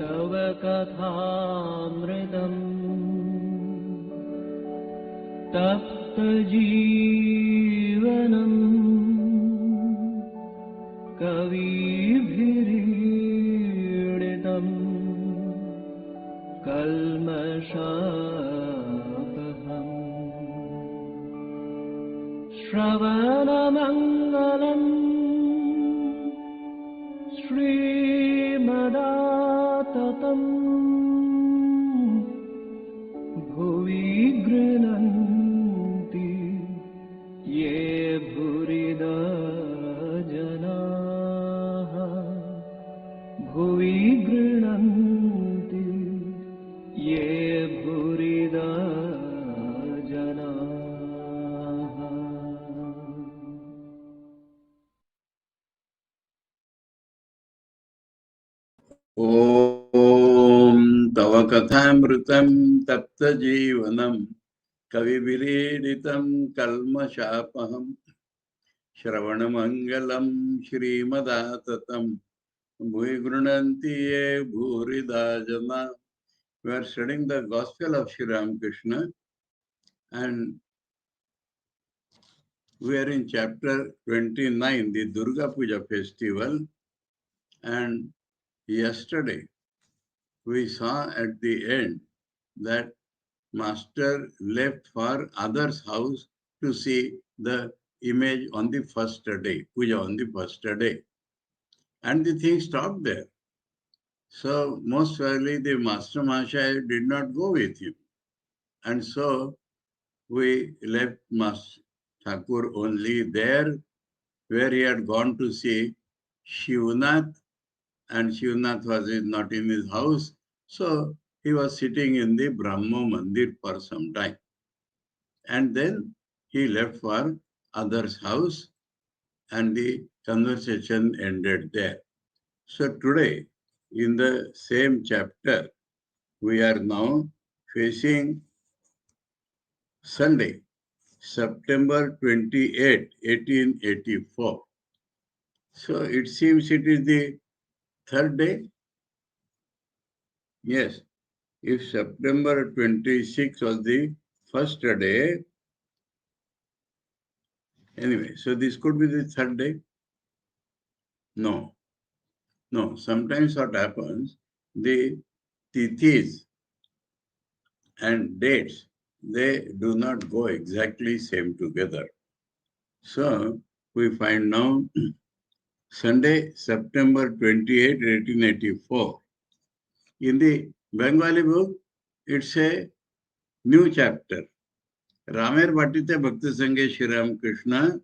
तव कथामृतम् तप्तजीवनम् कविभिरीडितम् कल्मषापहम् श्रवणमङ्गलम् श्रीमदाततम् भुवि गृह्णन्ति ये भूरिदा जनाः भुवि गृह्णन्ति ये भूरिदा जनाः. Om Tava Kathāmritam Tapta Jivanam Kavivireditam Kalmashapaham Shravanamangalam Shrimadatatam Bhuigrunanti Ye Bhuridajana. We are studying the Gospel of Sri Ramakrishna and we are in chapter 29, the Durga Puja festival, and yesterday we saw at the end that Master left for others' house to see the image on the first day, puja on the first day. And the thing stopped there. So most probably the Master Mahashaya did not go with him. And so we left Master Thakur only there where he had gone to see Shivnath, and Shivnath was not in his house. So he was sitting in the Brahma Mandir for some time. And then he left for others' house and the conversation ended there. So today, in the same chapter, we are now facing Sunday, September 28, 1884. So it seems it is the third day. Yes, if September 26 was the first day, anyway, so this could be the third day. No, sometimes what happens, the tithis and dates, they do not go exactly same together. So we find now Sunday, September 28, 1884. In the Bengali book, it's a new chapter. Ramer Bhattite Bhakti Sanghe Sri Ramakrishna,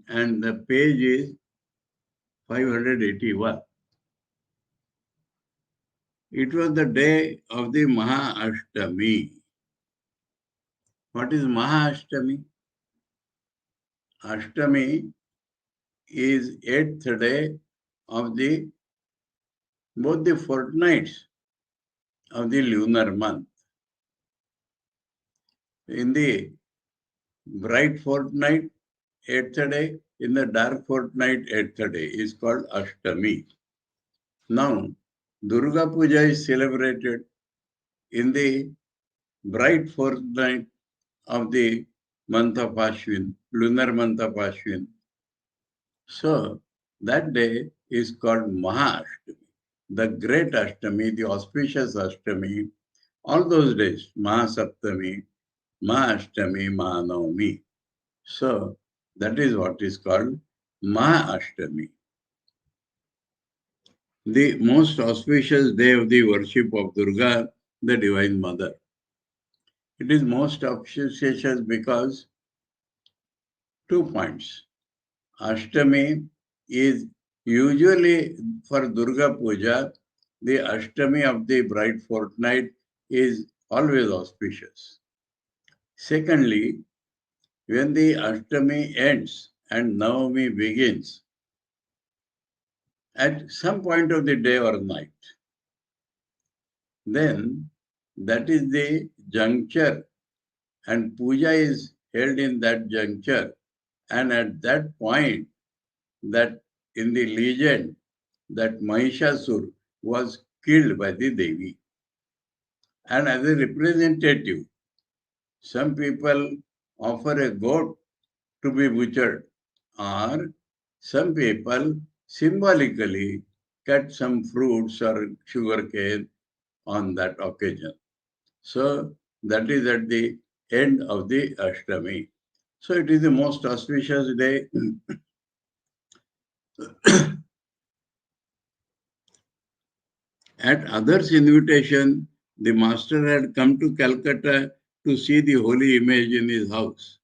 and the page is 581. It was the day of the Maha-Ashtami. What is Maha-Ashtami? Ashtami is 8th day of both the fortnights of the lunar month. In the bright fortnight, 8th day, in the dark fortnight, 8th day is called Ashtami. Now, Durga Puja is celebrated in the bright fortnight of the month of Ashwin, lunar month of Ashwin. So, that day is called Maha-Ashtami, the great Ashtami, the auspicious Ashtami, all those days, Maha-Saptami, Maha-Ashtami, Maha-Navami. So, that is what is called Maha-Ashtami. The most auspicious day of the worship of Durga, the Divine Mother. It is most auspicious because 2 points. Ashtami is usually for Durga Puja, the Ashtami of the bright fortnight is always auspicious. Secondly, when the Ashtami ends and Navami begins, at some point of the day or night, then that is the juncture and puja is held in that juncture, and at that point, that in the legend, that Mahishasur was killed by the Devi. And as a representative, some people offer a goat to be butchered, or some people symbolically cut some fruits or sugarcane on that occasion. So that is at the end of the Ashtami. So it is the most auspicious day. At others' invitation, the master had come to Calcutta to see the holy image in his house.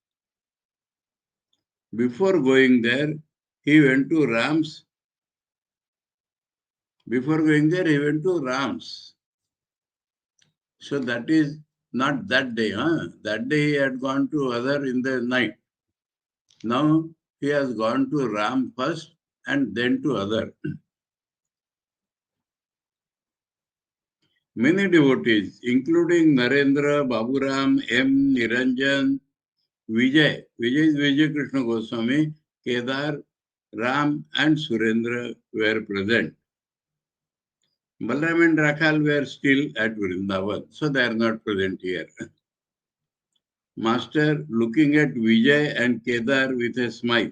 Before going there, he went to Ram's. Before going there, he went to Ram's. So that is not that day. That day he had gone to other in the night. Now he has gone to Ram first and then to other. Many devotees, including Narendra, Baburam, M. Niranjan, Vijay is Vijay Krishna Goswami, Kedar, Ram and Surendra were present. Balaram and Rakhal were still at Vrindavan, so they are not present here. Master looking at Vijay and Kedar with a smile.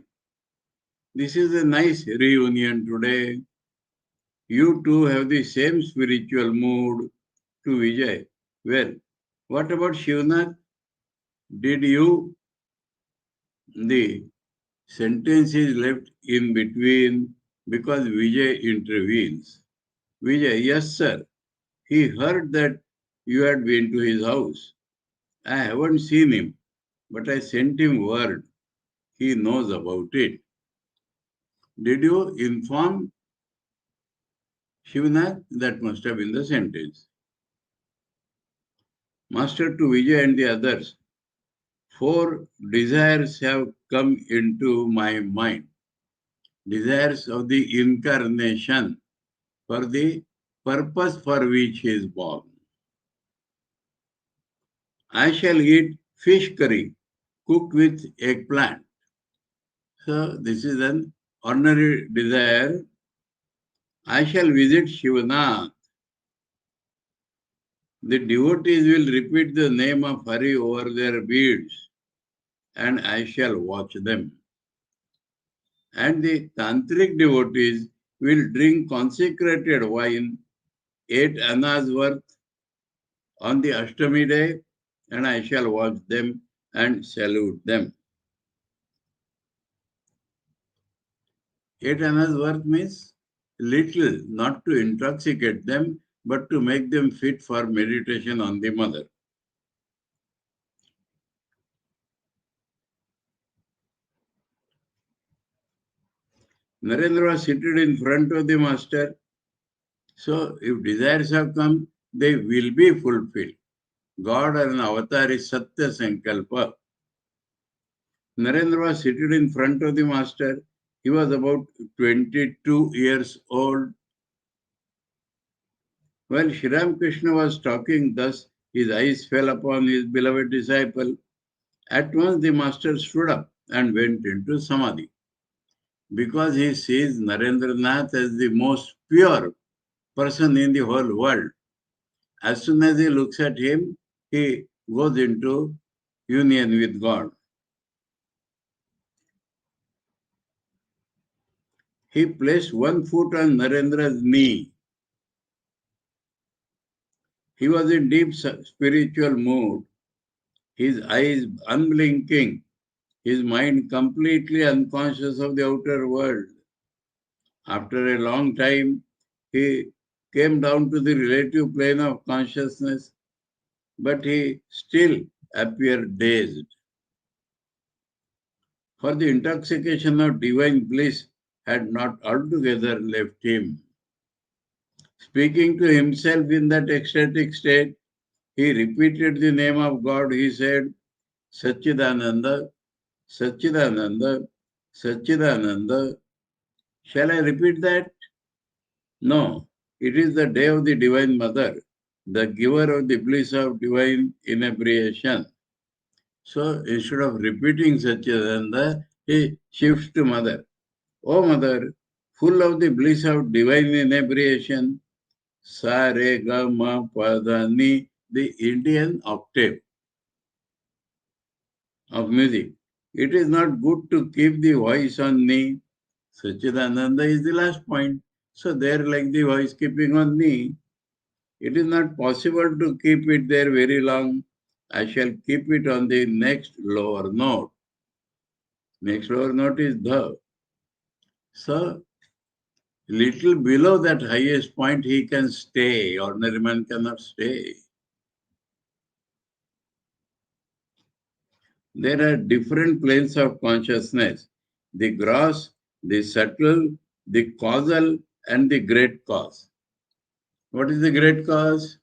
This is a nice reunion today. You two have the same spiritual mood. To Vijay. Well, what about Shivnath? Did you? The sentence is left in between because Vijay intervenes. Vijay, yes, sir. He heard that you had been to his house. I haven't seen him, but I sent him word. He knows about it. Did you inform Shivnath? That must have been the sentence. Master to Vijay and the others. 4 desires have come into my mind. Desires of the incarnation for the purpose for which he is born. I shall eat fish curry cooked with eggplant. So this is an ordinary desire. I shall visit Shivanath. The devotees will repeat the name of Hari over their beads, and I shall watch them. And the tantric devotees will drink consecrated wine, 8 annas worth, on the Ashtami day, and I shall watch them and salute them. 8 annas worth means little, not to intoxicate them, but to make them fit for meditation on the mother. Narendra was seated in front of the master. So if desires have come, they will be fulfilled. God or an avatar is Satya Sankalpa. Narendra was seated in front of the master. He was about 22 years old. While Sri Ramakrishna was talking thus, his eyes fell upon his beloved disciple. At once the master stood up and went into Samadhi. Because he sees Narendranath as the most pure person in the whole world. As soon as he looks at him, he goes into union with God. He placed one foot on Narendra's knee. He was in deep spiritual mood, his eyes unblinking, his mind completely unconscious of the outer world. After a long time, he came down to the relative plane of consciousness, but he still appeared dazed. For the intoxication of divine bliss had not altogether left him. Speaking to himself in that ecstatic state, he repeated the name of God. He said, Satchidananda, Satchidananda, Satchidananda. Shall I repeat that? No, it is the day of the Divine Mother, the giver of the bliss of divine inebriation. So instead of repeating Satchidananda, he shifts to Mother. Oh Mother, full of the bliss of divine inebriation. Sa, re, ga, ma, pa, da, ni, the Indian octave of music. It is not good to keep the voice on ni. Satchidananda is the last point. So there like the voice keeping on ni. It is not possible to keep it there very long. I shall keep it on the next lower note. Next lower note is the. So little below that highest point he can stay. Ordinary man cannot stay. There are different planes of consciousness. The gross, the subtle, the causal, and the great cause. What is the great cause?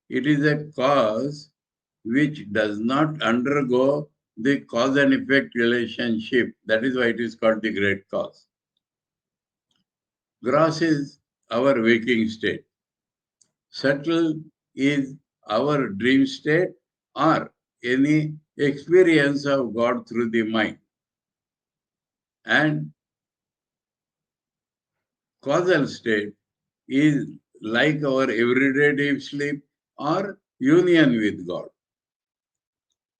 It is a cause which does not undergo the cause and effect relationship. That is why it is called the great cause. Gross is our waking state. Subtle is our dream state or any experience of God through the mind. And causal state is like our everyday deep sleep or union with God.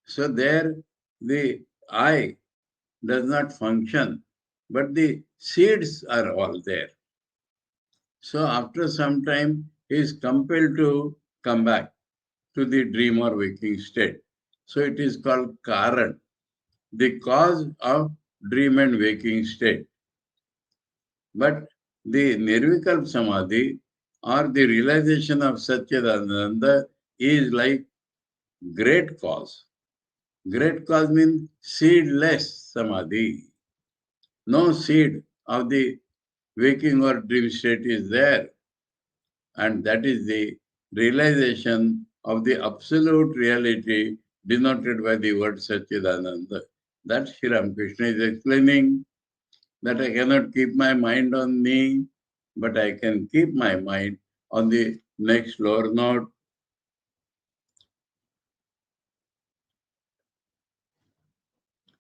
So there the I does not function, but the seeds are all there. So after some time, he is compelled to come back to the dream or waking state. So it is called Karan, the cause of dream and waking state. But the Nirvikalpa Samadhi or the realization of Satchidananda is like great cause. Great cause means seedless Samadhi. No seed of the waking or dream state is there. And that is the realization of the absolute reality denoted by the word Satchidananda. That Sri Ramakrishna is explaining that I cannot keep my mind on me, but I can keep my mind on the next lower note.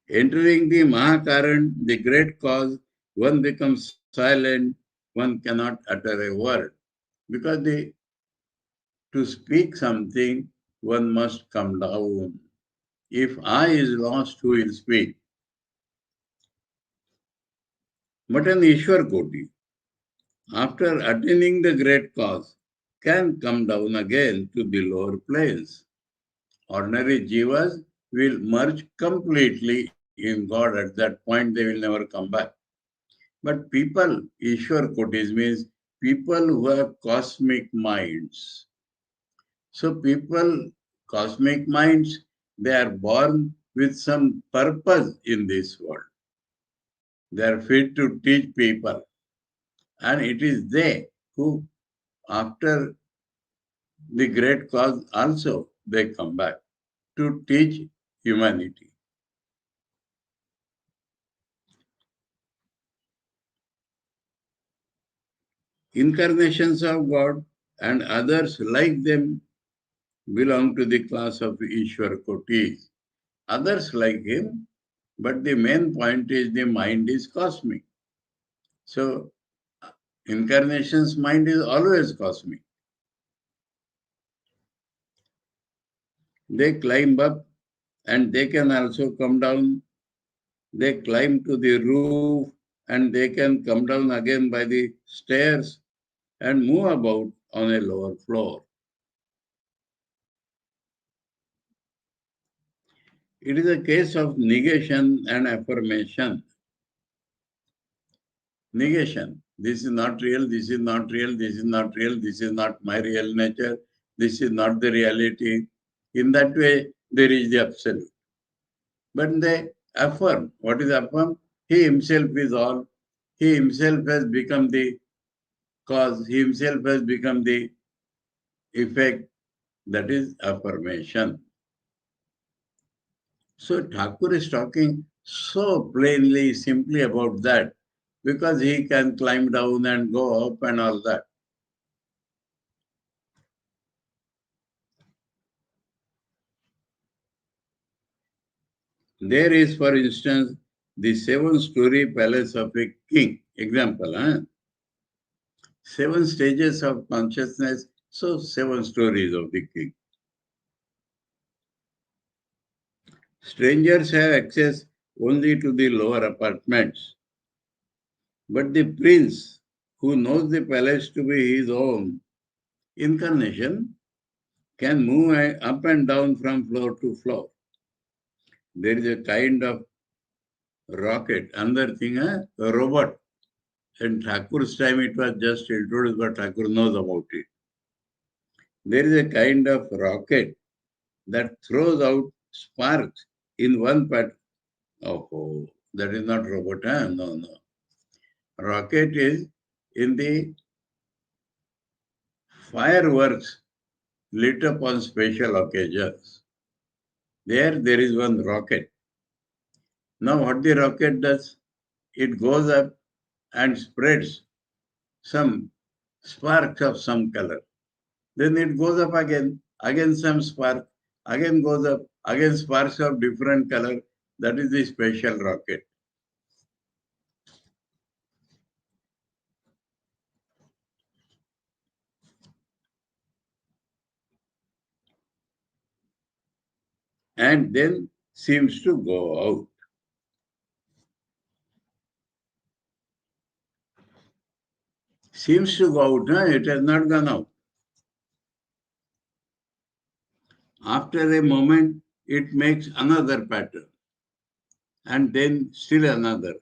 Entering the Mahakaran, the great cause, one becomes silent, one cannot utter a word. Because to speak something, one must come down. If I is lost, who will speak? But an Ishwar Koti, after attaining the great cause, can come down again to the lower planes. Ordinary jivas will merge completely in God. At that point, they will never come back. But people, Ishwar Kotis means people who have cosmic minds. So people, cosmic minds, they are born with some purpose in this world. They are fit to teach people. And it is they who, after the great cause also, they come back to teach humanity. Incarnations of God and others like them belong to the class of Ishwar Kotis. Others like him, but the main point is the mind is cosmic. So, incarnation's mind is always cosmic. They climb up and they can also come down. They climb to the roof and they can come down again by the stairs and move about on a lower floor. It is a case of negation and affirmation. Negation. This is not real, this is not real, this is not real, this is not my real nature, this is not the reality. In that way, there is the absolute. But they affirm. What is affirmed? He himself is all. He himself has become the cause. He himself has become the effect. That is affirmation. So Thakur is talking so plainly, simply about that, because he can climb down and go up and all that. There is, for instance, the seven-story palace of a king Example, 7 stages of consciousness, so 7 stories of the king. Strangers have access only to the lower apartments, but the prince, who knows the palace to be his own incarnation, can move up and down from floor to floor. There is a kind of rocket, another thing, a robot. In Thakur's time, it was just introduced, but Thakur knows about it. There is a kind of rocket that throws out sparks in one part. Oh, that is not robot, huh? No. Rocket is in the fireworks lit up on special occasions. There is one rocket. Now what the rocket does, it goes up and spreads some sparks of some color. Then it goes up again some spark, again goes up, again sparks of different color. That is the special rocket. And then seems to go out. Seems to go out, no? It has not gone out. After a moment, it makes another pattern, and then still another.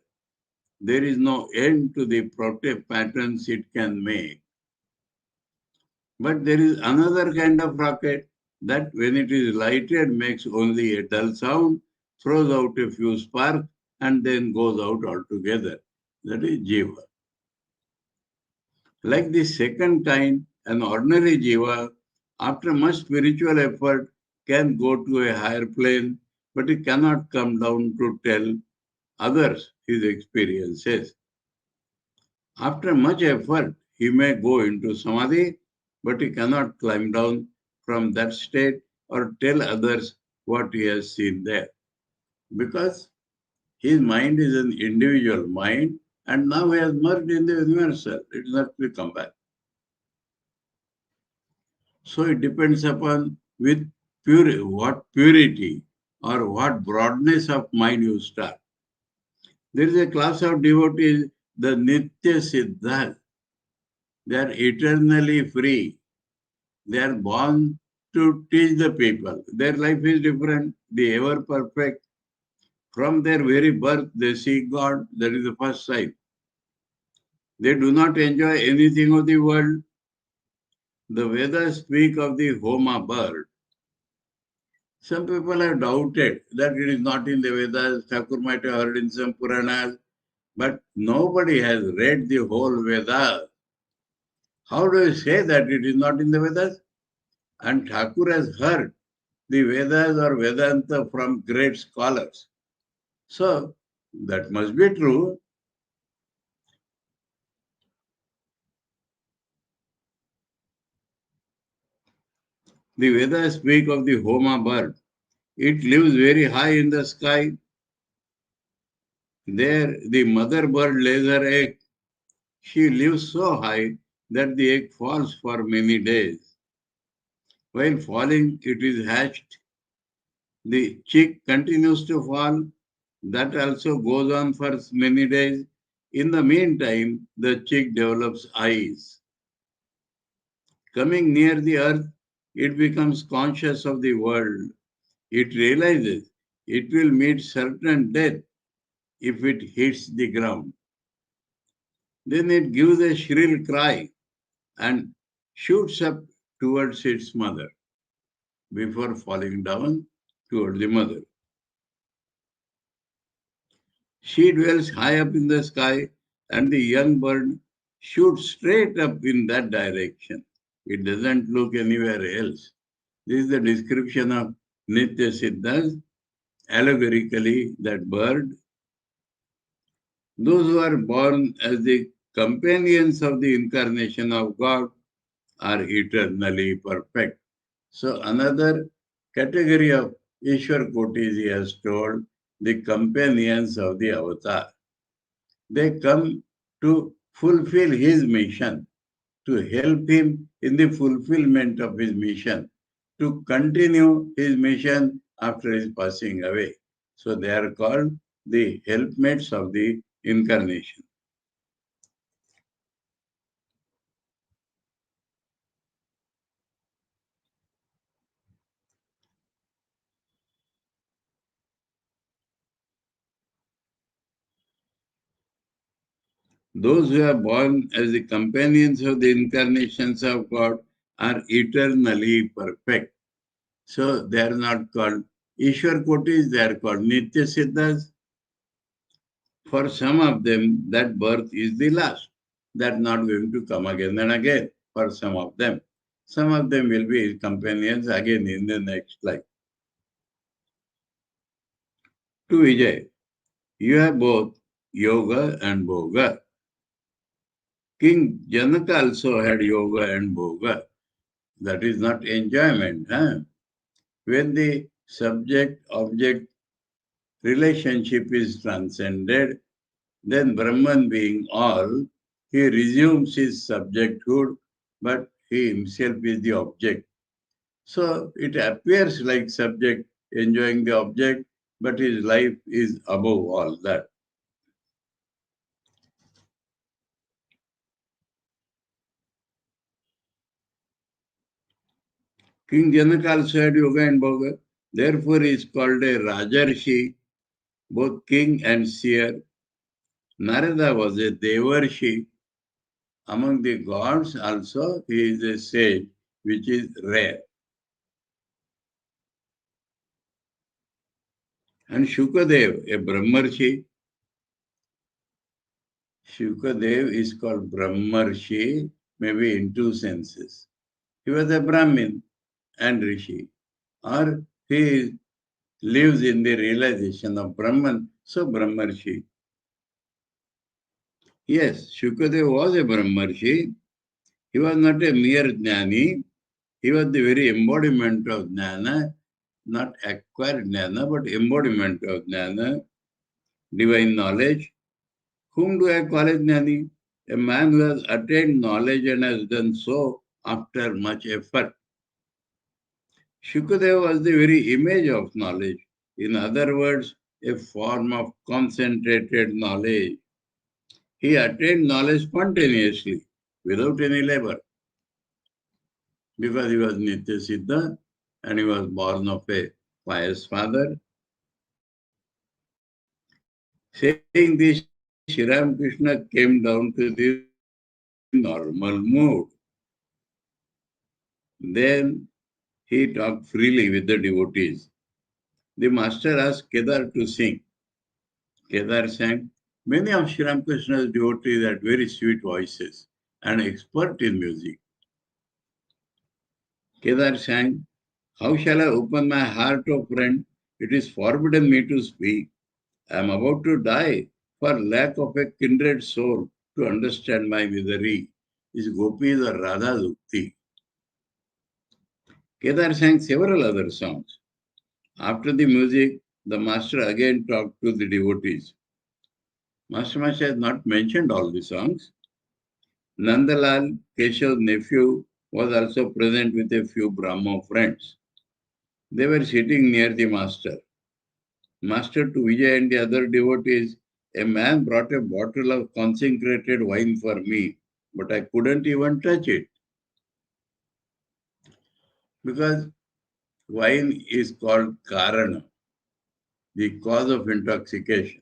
There is no end to the patterns it can make. But there is another kind of rocket that when it is lighted makes only a dull sound, throws out a few sparks, and then goes out altogether. That is Jiva. Like the second kind, an ordinary Jiva, after much spiritual effort, can go to a higher plane, but he cannot come down to tell others his experiences. After much effort, he may go into Samadhi, but he cannot climb down from that state or tell others what he has seen there. Because his mind is an individual mind, and now he has merged in the universal. It does not will come back. So it depends upon with what purity or what broadness of mind you start. There is a class of devotees, the Nitya Siddhas. They are eternally free. They are born to teach the people. Their life is different, the ever perfect. From their very birth, they see God. That is the first sign. They do not enjoy anything of the world. The Vedas speak of the Homa bird. Some people have doubted that it is not in the Vedas. Thakur might have heard in some Puranas, but nobody has read the whole Vedas. How do you say that it is not in the Vedas? And Thakur has heard the Vedas or Vedanta from great scholars. So that must be true. The Vedas speak of the Homa bird. It lives very high in the sky. There the mother bird lays her egg. She lives so high that the egg falls for many days. While falling, it is hatched. The chick continues to fall. That also goes on for many days. In the meantime, the chick develops eyes. Coming near the earth, it becomes conscious of the world. It realizes it will meet certain death if it hits the ground. Then it gives a shrill cry and shoots up towards its mother before falling down toward the mother. She dwells high up in the sky, and the young bird shoots straight up in that direction. It doesn't look anywhere else. This is the description of Nitya Siddhas, allegorically that bird. Those who are born as the companions of the incarnation of God are eternally perfect. So another category of Ishwar Kotis he has told, the companions of the avatar. They come to fulfill his mission, to help him in the fulfillment of his mission, to continue his mission after his passing away. So they are called the helpmates of the incarnation. Those who are born as the companions of the incarnations of God are eternally perfect. So they are not called Ishwar Kotis, they are called Nitya Siddhas. For some of them, that birth is the last. That's not going to come again and again for some of them. Some of them will be his companions again in the next life. To Vijay, you have both yoga and bhoga. King Janaka also had yoga and bhoga. That is not enjoyment. Huh? When the subject-object relationship is transcended, then Brahman being all, he resumes his subjecthood, but he himself is the object. So it appears like subject enjoying the object, but his life is above all that. King Janaka also had yoga and bhoga. Therefore, he is called a Rajarshi, both king and seer. Narada was a Devarshi. Among the gods also, he is a sage, which is rare. And Shukadev, a Brahmarshi. Shukadev is called Brahmarshi, maybe in two senses. He was a Brahmin and Rishi, or he lives in the realization of Brahman, so Brahmarshi. Yes, Shukadev was a Brahmarshi. He was not a mere Jnani. He was the very embodiment of Jnana, not acquired Jnana, but embodiment of Jnana, divine knowledge. Whom do I call as Jnani? A man who has attained knowledge and has done so after much effort. Shukadeva was the very image of knowledge. In other words, a form of concentrated knowledge. He attained knowledge spontaneously, without any labor, because he was Nitya Siddha and he was born of a pious father. Saying this, Sri Ramakrishna came down to the normal mood. Then he talked freely with the devotees. The master asked Kedar to sing. Kedar sang. Many of Sri Ramakrishna's devotees had very sweet voices and expert in music. Kedar sang, how shall I open my heart, O friend? It is forbidden me to speak. I am about to die for lack of a kindred soul to understand my misery. His gopis are Radha Dukti. Kedar sang several other songs. After the music, the master again talked to the devotees. Master has not mentioned all the songs. Nandalal, Keshav's nephew, was also present with a few Brahmo friends. They were sitting near the master. Master to Vijay and the other devotees, a man brought a bottle of consecrated wine for me, but I couldn't even touch it. Because wine is called Karana, the cause of intoxication.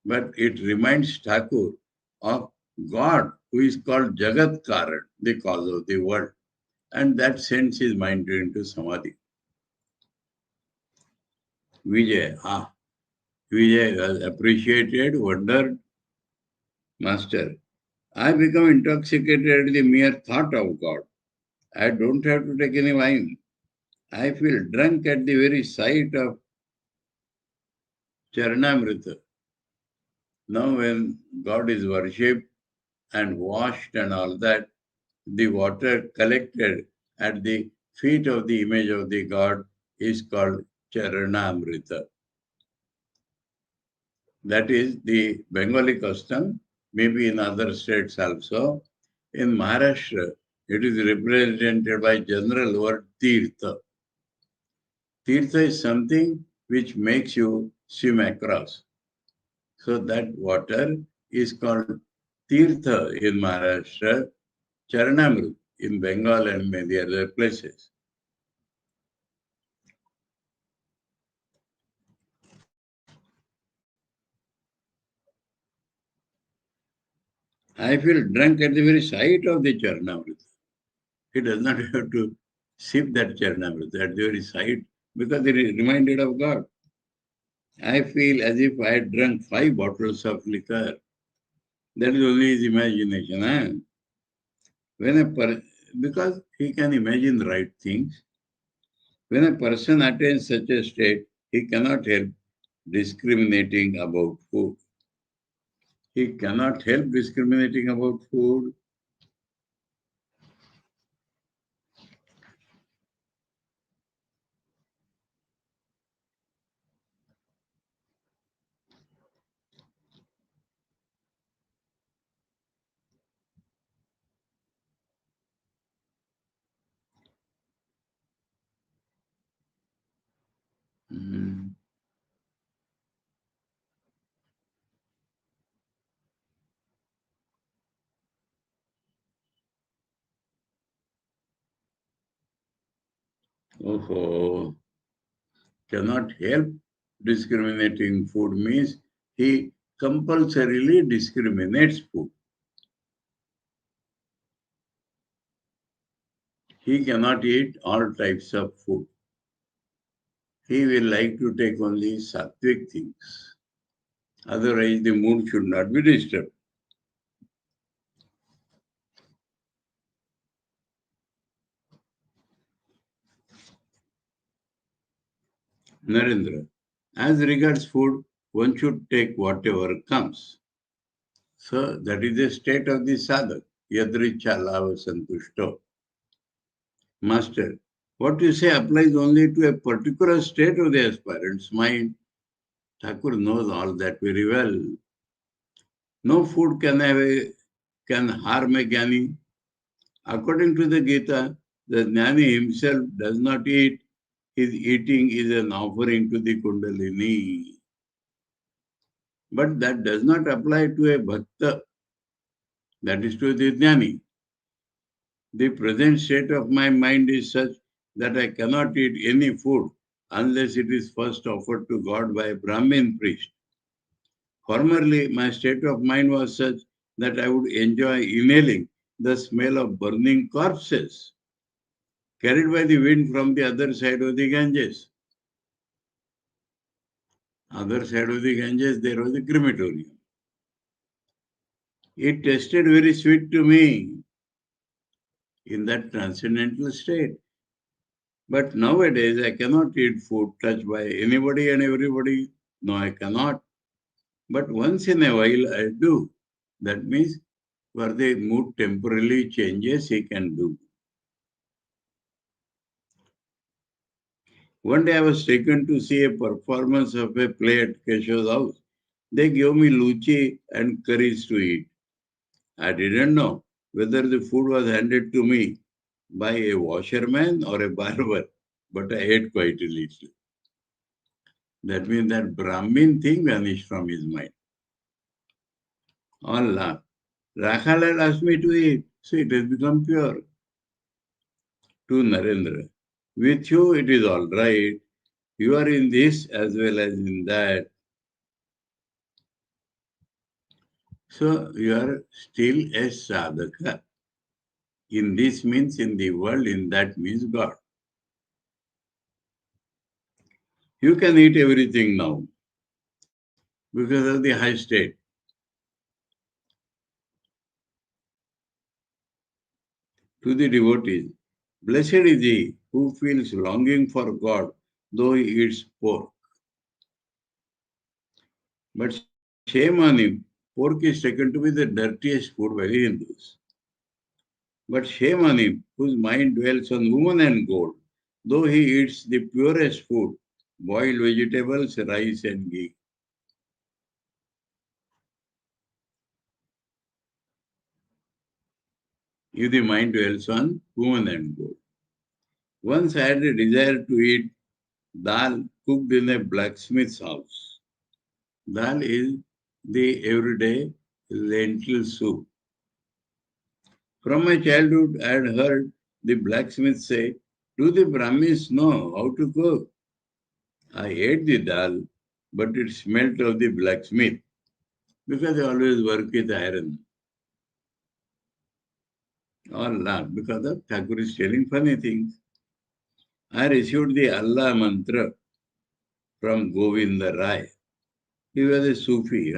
But it reminds Thakur of God, who is called Jagat Karan, the cause of the world. And that sends his mind into Samadhi. Vijay was appreciated, wondered. Master, I become intoxicated at the mere thought of God. I don't have to take any wine. I feel drunk at the very sight of Charanamrita. Now, when God is worshipped and washed and all that, the water collected at the feet of the image of the God is called Charanamrita. That is the Bengali custom. maybe in other states also. In Maharashtra, it is represented by general word Tirtha. Tirtha is something which makes you swim across. So that water is called Tirtha in Maharashtra, Charanamrut in Bengal and many other places. I feel drunk at the very sight of the Charanamrita. He does not have to sip that Charanamrita at the very sight because it is reminded of God. I feel as if I had drunk 5 bottles of liquor. That is only his imagination. Eh? Because he can imagine right things. When a person attains such a state, he cannot help discriminating about food. He cannot help discriminating about food. Mm. Oh, cannot help discriminating food means he compulsorily discriminates food. He cannot eat all types of food. He will like to take only sattvic things. Otherwise, the mood should not be disturbed. Narendra, as regards food, one should take whatever comes. So that is the state of the sadhak. Yadricha lava santushto. Master, what you say applies only to a particular state of the aspirant's mind. Thakur knows all that very well. No food can harm a jnani. According to the Gita, the jnani himself does not eat. His eating is an offering to the Kundalini. But that does not apply to a bhakta, that is to the jnani. The present state of my mind is such that I cannot eat any food unless it is first offered to God by a Brahmin priest. Formerly, my state of mind was such that I would enjoy inhaling the smell of burning corpses carried by the wind from the other side of the Ganges. Other side of the Ganges, there was a crematorium. It tasted very sweet to me in that transcendental state. But nowadays, I cannot eat food touched by anybody and everybody. No, I cannot. But once in a while, I do. That means, where the mood temporarily changes, he can do. One day I was taken to see a performance of a play at Keshav's house. They gave me luchi and curries to eat. I didn't know whether the food was handed to me by a washerman or a barber, but I ate quite a little. That means that Brahmin thing vanished from his mind. All laugh. Rakhalal asked me to eat, so it has become pure. To Narendra, with you it is all right. You are in this as well as in that. So you are still a sadhaka. In this means in the world, in that means God. You can eat everything now because of the high state. To the devotees, blessed is he who feels longing for God, though he eats pork. But shame on him, pork is taken to be the dirtiest food by the Hindus. But shame on him, whose mind dwells on woman and gold, though he eats the purest food, boiled vegetables, rice and ghee. if the mind dwells on woman and gold. Once I had a desire to eat dal cooked in a blacksmith's house. Dal is the everyday lentil soup. From my childhood, I had heard the blacksmith say, "Do the Brahmins know how to cook?" I ate the dal, but it smelt of the blacksmith because they always work with iron. All laughed because of Thakur is telling funny things. I received the Allah mantra from Govinda Rai. He was a Sufi.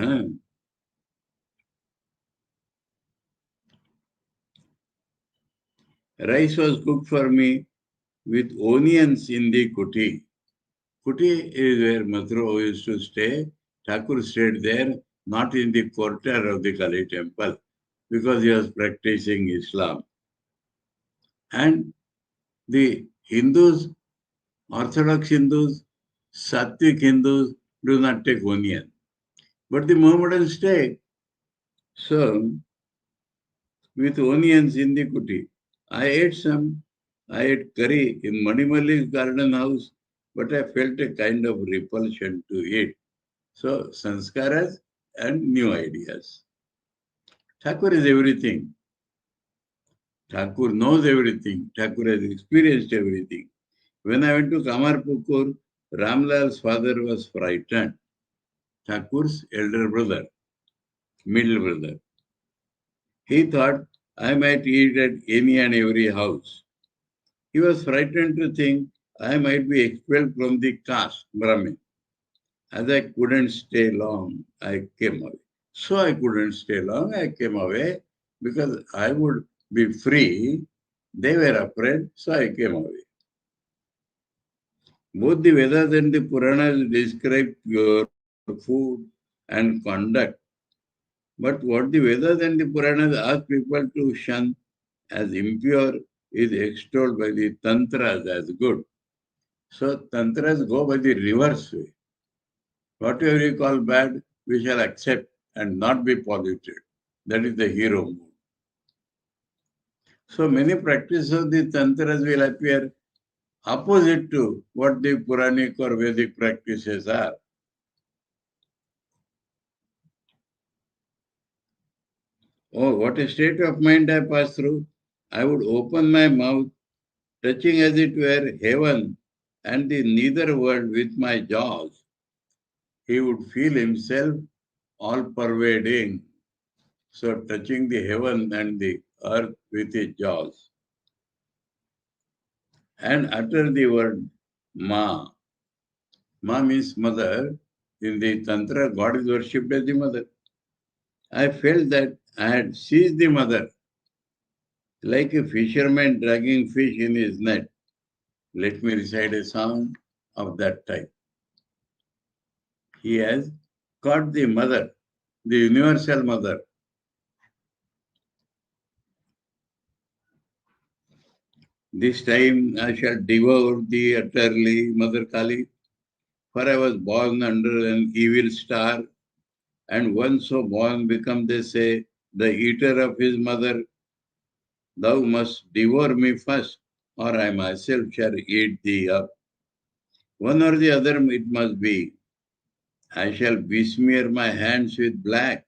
Rice was cooked for me with onions in the kuti. Kuti is where Mathura used to stay. Thakur stayed there, not in the courtyard of the Kali temple, because he was practicing Islam. And the Hindus, Orthodox Hindus, Sattvic Hindus do not take onion. But the Mohammedans take. So, with onions in the kuti. I ate some. I ate curry in Manimalli's garden house, but I felt a kind of repulsion to it. So, sanskaras and new ideas. Thakur is everything. Thakur knows everything. Thakur has experienced everything. When I went to Kamarpukur, Ramlal's father was frightened. Thakur's elder brother, middle brother. He thought I might eat at any and every house. He was frightened to think I might be expelled from the caste, Brahmin. As I couldn't stay long, I came away. So I couldn't stay long, I came away because I would be free. They were afraid, so I came away. Both the Vedas and the Puranas describe pure food and conduct. But what the Vedas and the Puranas ask people to shun as impure is extolled by the Tantras as good. So Tantras go by the reverse way. Whatever you call bad, we shall accept and not be polluted. That is the hero mood. So many practices of the Tantras will appear opposite to what the Puranic or Vedic practices are. Oh, what a state of mind I passed through. I would open my mouth, touching as it were heaven and the nether world with my jaws. He would feel himself all pervading. So touching the heaven and the earth with his jaws. And utter the word Ma. Ma means mother. In the Tantra, God is worshipped as the mother. I felt that I had seized the mother, like a fisherman dragging fish in his net. Let me recite a song of that type. He has caught the mother, the universal mother. This time I shall devour thee utterly, Mother Kali, for I was born under an evil star, and one so born become, they say, the eater of his mother. Thou must devour me first, or I myself shall eat thee up. One or the other it must be. I shall besmear my hands with black,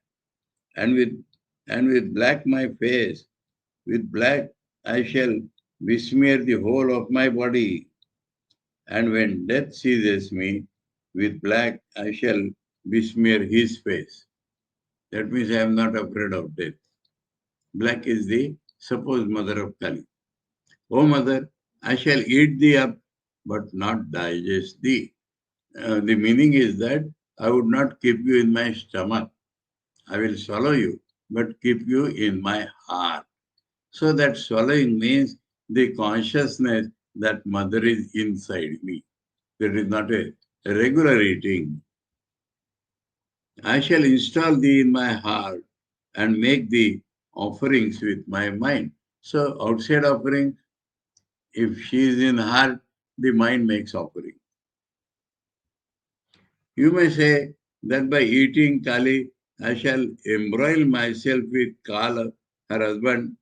and with black my face. With black I shall besmear the whole of my body. And when death seizes me, with black I shall besmear his face. That means I am not afraid of death. Black is the supposed mother of Kali. O mother, I shall eat thee up, but not digest thee. The meaning is that I would not keep you in my stomach. I will swallow you, but keep you in my heart. So that swallowing means the consciousness that mother is inside me. That is not a regular eating. I shall install thee in my heart and make thee offerings with my mind. So outside offering, if she is in heart, the mind makes offering. You may say that by eating Kali, I shall embroil myself with Kala, her husband,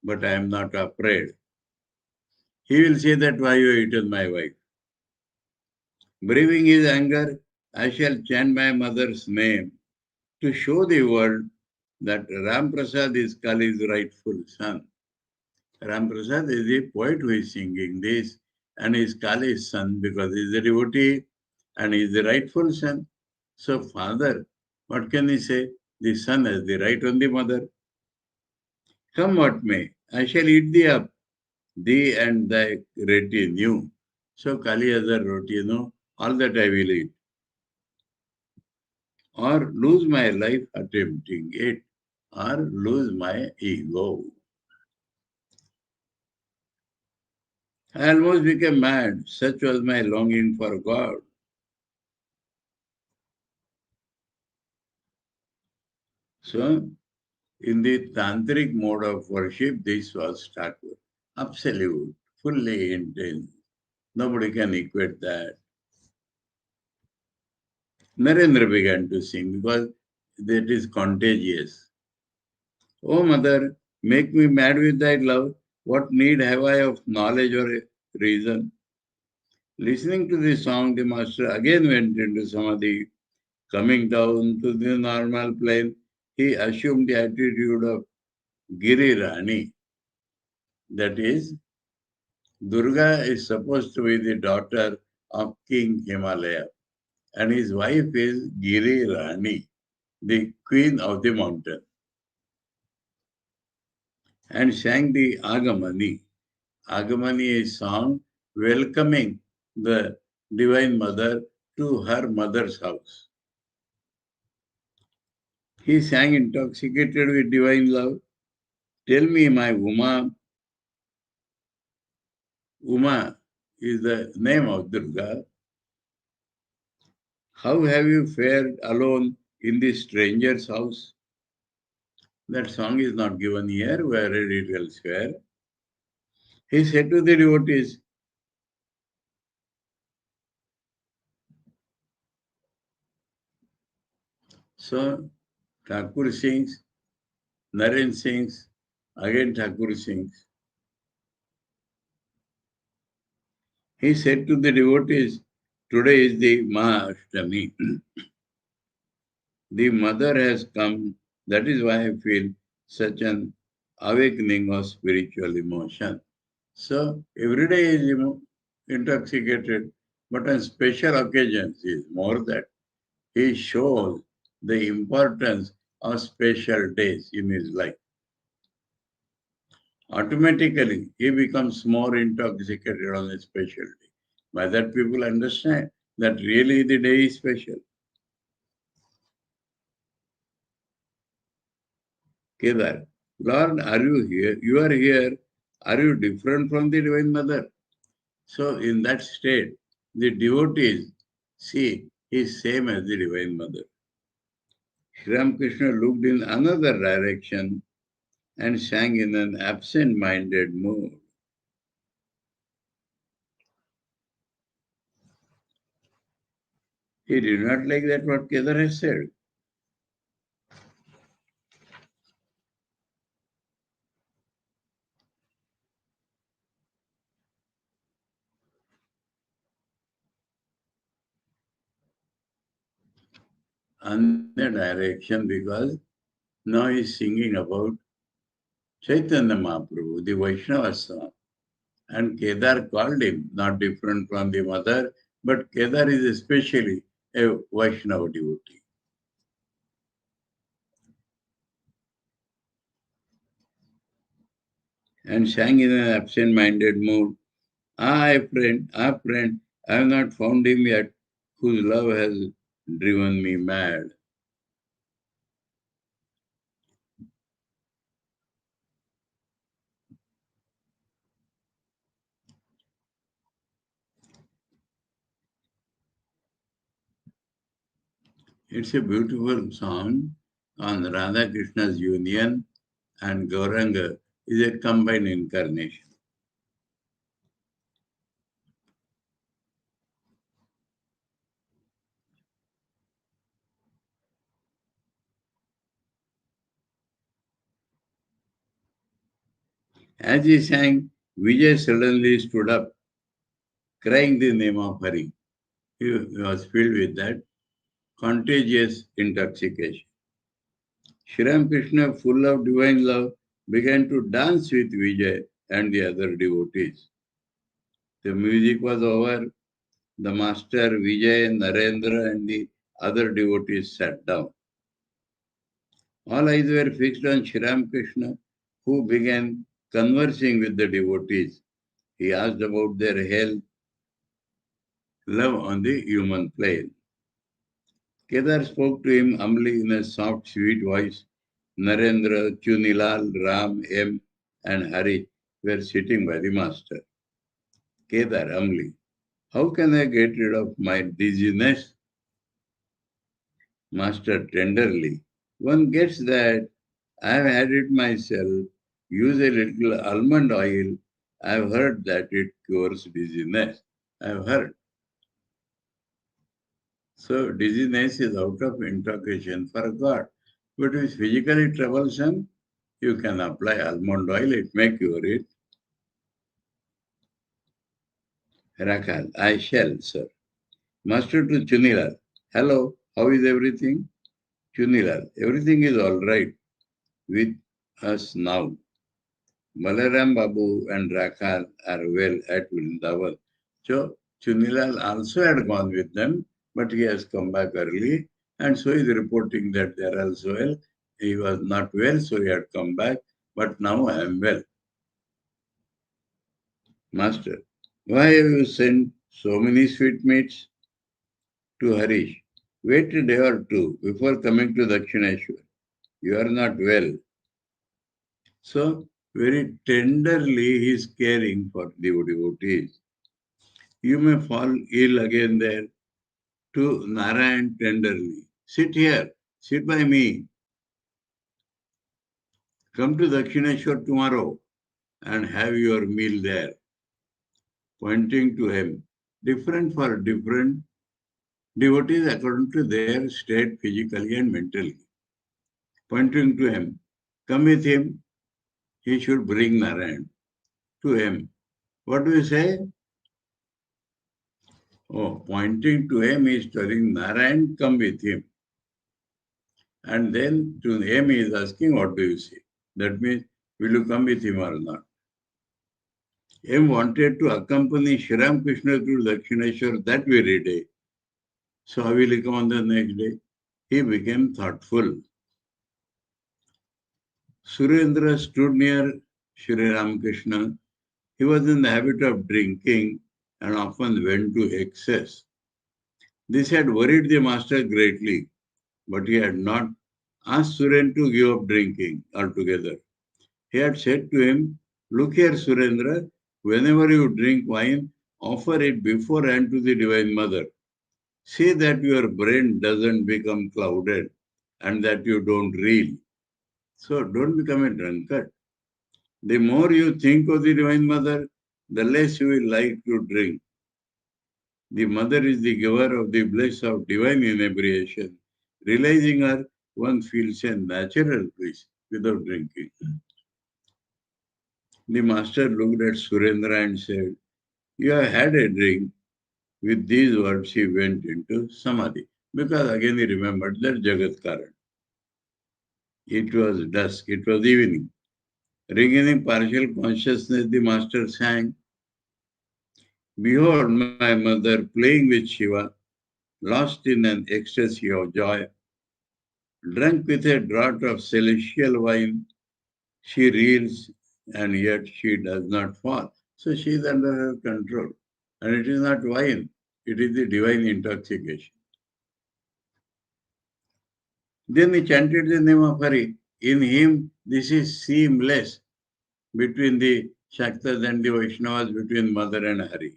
but I am not afraid. He will say that why you eaten my wife. Braving his anger, I shall chant my mother's name to show the world that Ram Prasad is Kali's rightful son. Ram Prasad is the poet who is singing this, and is Kali's son because he is a devotee and he is the rightful son. So, father, what can he say? The son has the right on the mother. Come what may, I shall eat thee up, thee and thy retinue. So, Kali has a retinue, all that I will eat, or lose my life attempting it, or lose my ego. I almost became mad. Such was my longing for God. So, in the tantric mode of worship, this was Thakur. Absolute, fully intense. Nobody can equate that. Narendra began to sing because that is contagious. O mother, make me mad with thy love. What need have I of knowledge or reason? Listening to this song, the master again went into samadhi. Coming down to the normal plane, he assumed the attitude of Giri Rani. That is, Durga is supposed to be the daughter of King Himalaya, and his wife is Giri Rani, the queen of the mountain, and sang the Agamani. Agamani is song welcoming the Divine Mother to her mother's house. He sang intoxicated with divine love. Tell me, my Uma is the name of Durga. How have you fared alone in this stranger's house? That song is not given here, we have read it elsewhere. He said to the devotees, so Thakur sings, Naren sings, again Thakur sings. He said to the devotees, today is the Mahashtami. The mother has come, that is why I feel such an awakening of spiritual emotion. So every day is intoxicated, but on special occasions he is more that. He shows the importance of special days in his life. Automatically, he becomes more intoxicated on a special day. By that, people understand that really the day is special. Kedar, Lord, are you here? You are here. Are you different from the Divine Mother? So, in that state, the devotees see he is same as the Divine Mother. Sri Ramakrishna looked in another direction and sang in an absent-minded mood. He did not like that what Kedar has said. On the direction because now he is singing about Chaitanya Mahaprabhu, the Vaishnava song. And Kedar called him, not different from the mother, but Kedar is especially a Vaishnava devotee. And sang in an absent-minded mood, friend, I have not found him yet, whose love has driven me mad. It's a beautiful song on Radha Krishna's union, and Gauranga is a combined incarnation. As he sang, Vijay suddenly stood up, crying the name of Hari. He was filled with that contagious intoxication. Sri Ramakrishna, full of divine love, began to dance with Vijay and the other devotees. The music was over. The master, Vijay, Narendra, and the other devotees sat down. All eyes were fixed on Sri Ramakrishna, who began conversing with the devotees. He asked about their health, love on the human plane. Kedar spoke to him humbly in a soft, sweet voice. Narendra, Chunilal, Ram, M, and Hari were sitting by the master. Kedar humbly, how can I get rid of my dizziness? Master tenderly, one gets that. I have had it myself. Use a little almond oil. I have heard that it cures dizziness. I have heard. So dizziness is out of intoxication for God. But if it's physically troublesome, you can apply almond oil, it may cure it. Rakal, I shall, sir. Master to Chunilal, hello, how is everything? Chunilal, everything is all right with us now. Balaram Babu and Rakal are well at Vrindavan. So Chunilal also had gone with them, but he has come back early, and so he is reporting that they are also well. He was not well, so he had come back, but now I am well. Master, why have you sent so many sweetmeats to Harish? Wait a day or two before coming to Dakshineshwar. You are not well. So, very tenderly he is caring for the devotees. You may fall ill again there. To Narayan tenderly. Sit here. Sit by me. Come to Dakshineshwar tomorrow and have your meal there. Pointing to him. Different for different devotees according to their state physically and mentally. Pointing to him. Come with him. He should bring Narayan to him. What do you say? Oh, pointing to him is telling Narayan, come with him. And then to him he is asking, what do you say? That means, will you come with him or not? M wanted to accompany Sri Ramakrishna to Dakshineshwar that very day. So how will he come on the next day? He became thoughtful. Surendra stood near Sri Ramakrishna. He was in the habit of drinking and often went to excess. This had worried the master greatly, but he had not asked Suren to give up drinking altogether. He had said to him, look here, Surendra, whenever you drink wine, offer it beforehand to the Divine Mother. See that your brain doesn't become clouded and that you don't reel. So don't become a drunkard. The more you think of the Divine Mother, the less you will like to drink. The Mother is the giver of the bliss of divine inebriation. Realizing her, one feels a natural bliss without drinking. The master looked at Surendra and said, you have had a drink. With these words, he went into Samadhi. Because again he remembered that Jagat Karan. It was dusk, it was evening. Regaining partial consciousness, the master sang, behold my mother playing with Shiva, lost in an ecstasy of joy, drunk with a draught of celestial wine, she reels and yet she does not fall. So she is under her control. And it is not wine, it is the divine intoxication. Then he chanted the name of Hari. In him, this is seamless between the Shaktas and the Vaishnavas, between Mother and Hari.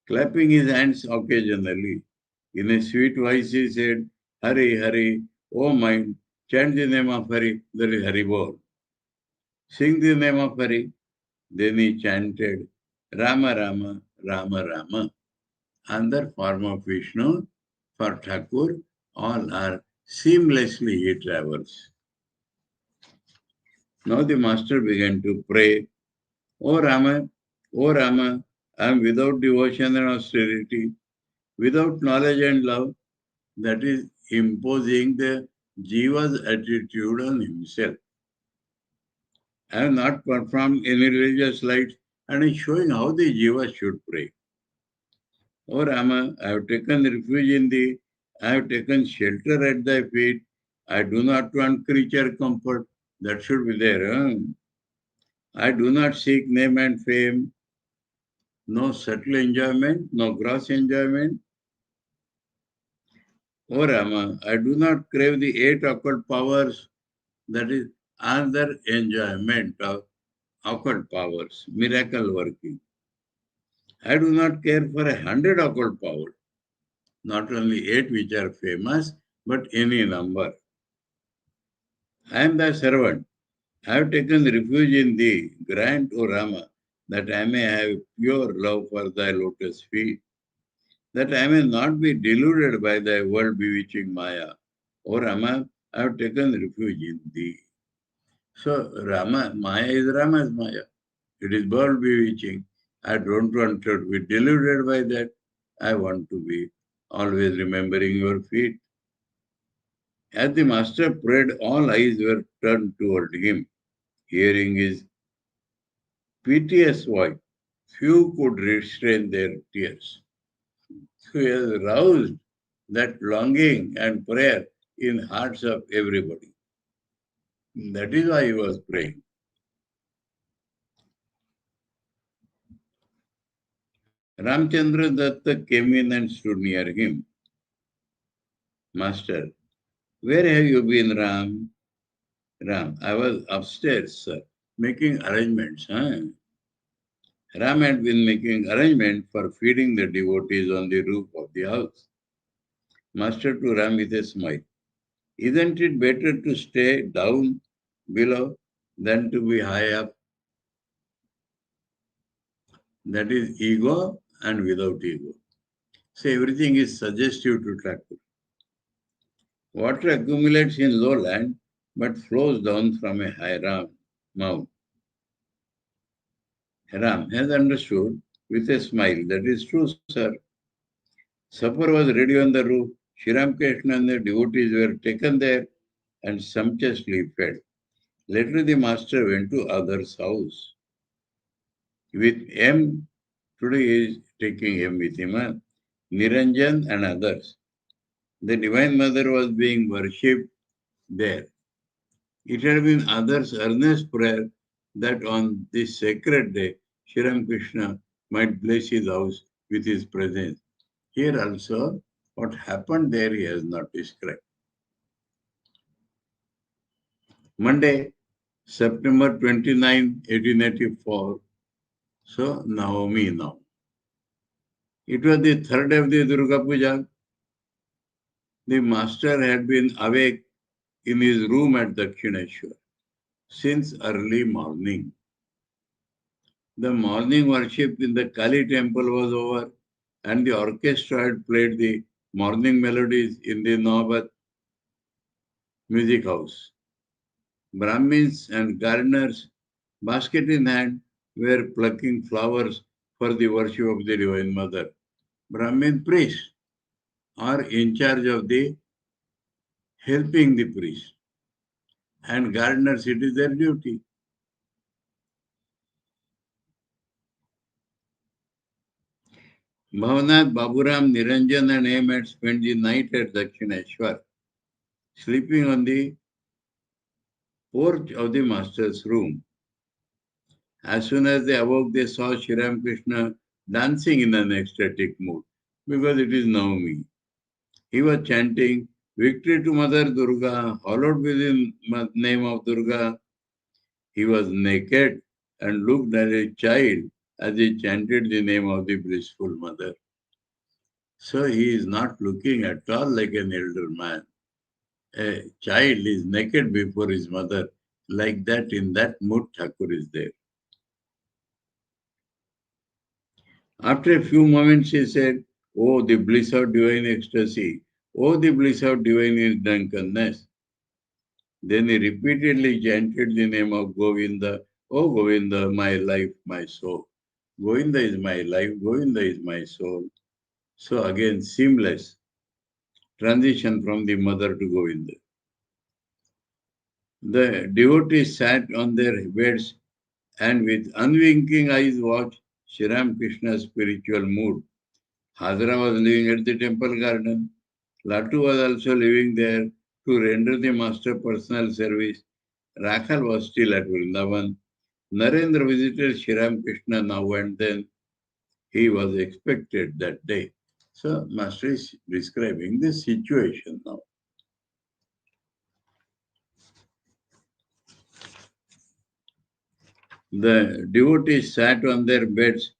Clapping his hands occasionally, in a sweet voice he said, Hari, Hari, oh mind, chant the name of Hari, there is Hari Bol. Sing the name of Hari. Then he chanted, Rama, Rama, Rama, Rama. Under form of Vishnu, for Thakur, all are seamlessly he travels. Now the master began to pray, O Rama, I am without devotion and austerity, without knowledge and love, that is imposing the Jiva's attitude on himself. I have not performed any religious rites and is showing how the Jiva should pray. O Rama, I have taken refuge in thee, I have taken shelter at thy feet, I do not want creature comfort, that should be there. Huh? I do not seek name and fame, no subtle enjoyment, no gross enjoyment. O Rama, I do not crave the 8 occult powers, that is another enjoyment of occult powers, miracle working. I do not care for 100 occult powers, not only 8 which are famous, but any number. I am thy servant. I have taken refuge in thee. Grant, O Rama, that I may have pure love for thy lotus feet, that I may not be deluded by thy world bewitching Maya. O Rama, I have taken refuge in thee. So Maya is Rama's Maya. It is world bewitching. I don't want to be deluded by that. I want to be always remembering your feet. As the master prayed, all eyes were turned toward him. Hearing his piteous voice, few could restrain their tears. So he has roused that longing and prayer in hearts of everybody. That is why he was praying. Ramchandra Datta came in and stood near him. Master, where have you been, Ram? Ram, I was upstairs, sir, making arrangements. Huh? Ram had been making arrangements for feeding the devotees on the roof of the house. Master to Ram with a smile. Isn't it better to stay down below than to be high up? That is ego and without ego. So everything is suggestive to Thakur. Water accumulates in lowland but flows down from a high mount. Ram has understood with a smile. That is true, sir. Supper was ready on the roof. Sri Ramakrishna and the devotees were taken there and sumptuously fed. Later the master went to others' house. With M, today he is taking M with him, Niranjan and others. The Divine Mother was being worshipped there. It had been others' earnest prayer that on this sacred day, Sri Ramakrishna might bless his house with his presence. Here also, what happened there he has not described. Monday, September 29, 1884. So, Navami now. It was the third day of the Durga Puja. The master had been awake in his room at Dakshineshwar since early morning. The morning worship in the Kali temple was over and the orchestra had played the morning melodies in the Nawabat music house. Brahmins and gardeners, basket in hand, were plucking flowers for the worship of the Divine Mother. Brahmin priests are in charge of the helping the priest, and gardeners, it is their duty. Bhavanath, Baburam, Niranjan and M had spent the night at Dakshineshwar, sleeping on the porch of the master's room. As soon as they awoke, they saw Sri Ramakrishna dancing in an ecstatic mood, because it is Navami. He was chanting, "Victory to Mother Durga, hallowed be the name of Durga." He was naked and looked as a child as he chanted the name of the blissful mother. So he is not looking at all like an elder man. A child is naked before his mother. Like that, in that mood, Thakur is there. After a few moments, he said, "Oh, the bliss of divine ecstasy. Oh, the bliss of divine drunkenness." Then he repeatedly chanted the name of Govinda. Oh Govinda, my life, my soul. Govinda is my life, Govinda is my soul. So again, seamless transition from the mother to Govinda. The devotees sat on their beds and with unwinking eyes watched Sri Ramakrishna's spiritual mood. Hajra was living at the temple garden. Latu was also living there to render the master personal service. Rakhal was still at Vrindavan. Narendra visited Sri Ramakrishna now and then. He was expected that day. So, Master is describing the situation now. The devotees sat on their beds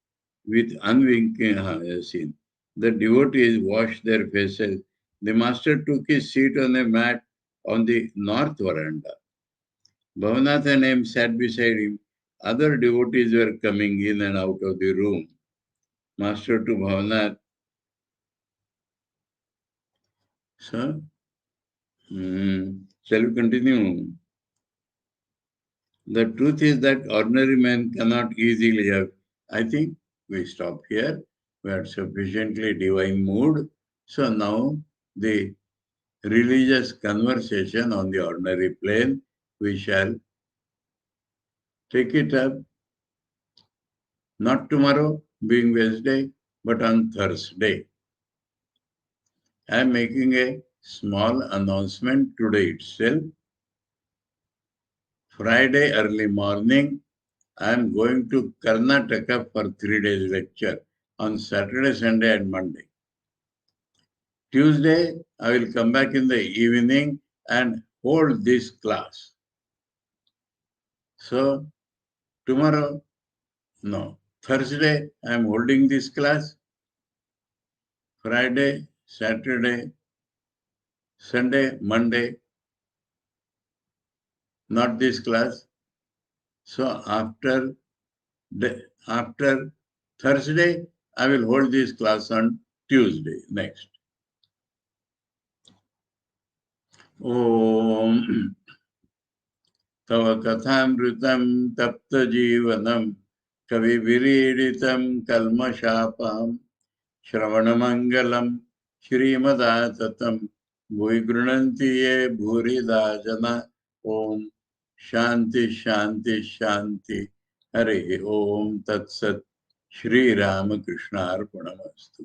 with unwinking scene. The devotees washed their faces. The master took his seat on a mat on the north veranda. Bhavanath and M sat beside him. Other devotees were coming in and out of the room. Master to Bhavanath, sir, shall we continue? The truth is that ordinary man cannot easily have. I think we stop here. We are sufficiently divine mood. So now the religious conversation on the ordinary plane, we shall take it up not tomorrow, being Wednesday, but on Thursday. I am making a small announcement today itself. Friday early morning, I am going to Karnataka for 3 days lecture on Saturday, Sunday and Monday. Tuesday, I will come back in the evening and hold this class. So, tomorrow, no. Thursday, I am holding this class. Friday, Saturday, Sunday, Monday, not this class. So, after Thursday, I will hold this class on Tuesday next. Om तव कथामृतं तप्तजीवनं कविभिरीडितं कल्मषापहं श्रवणमङ्गलं श्रीमदाततं भुवि गृह्णन्ति ये भूरिदा जना ॐ शान्ति शान्ति शान्ति हरे ॐ तत्सत् श्रीरामकृष्णार्पणमस्तु।